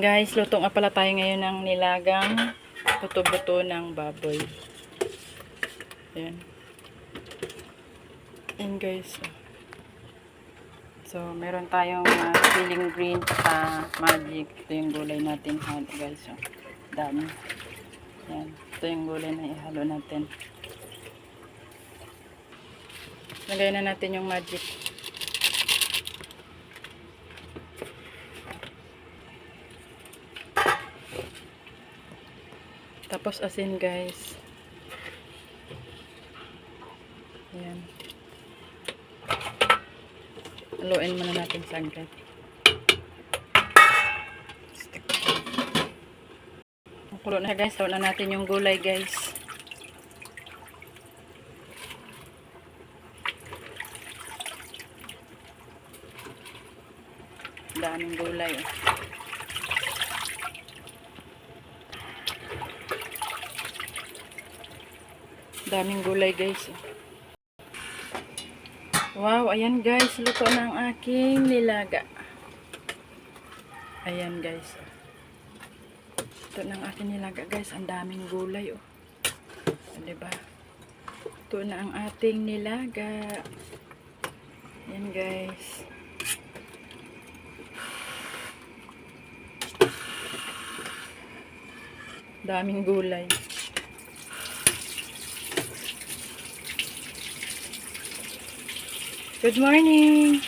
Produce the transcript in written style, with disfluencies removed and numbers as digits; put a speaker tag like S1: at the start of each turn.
S1: Guys, luto nga pala tayo ngayon ng nilagang buto-buto ng baboy. Ayan. Ayan guys. So, meron tayong siling green sa magic. Ito yung gulay natin guys. So, dami. Ayan. Ito yung gulay na ihalo natin. Lagay na natin yung magic. Tapos asin guys. Ayan. Haluin muna natin saglit. Kulo na guys. Haluin na natin yung gulay guys. Daming gulay. Daming gulay guys. Wow, ayan guys, luto ng aking nilaga. Ayan guys. Ito ng aking nilaga guys, ang daming gulay oh. Diba? Ito na ang ating nilaga. Ayan guys. Daming gulay. Good morning!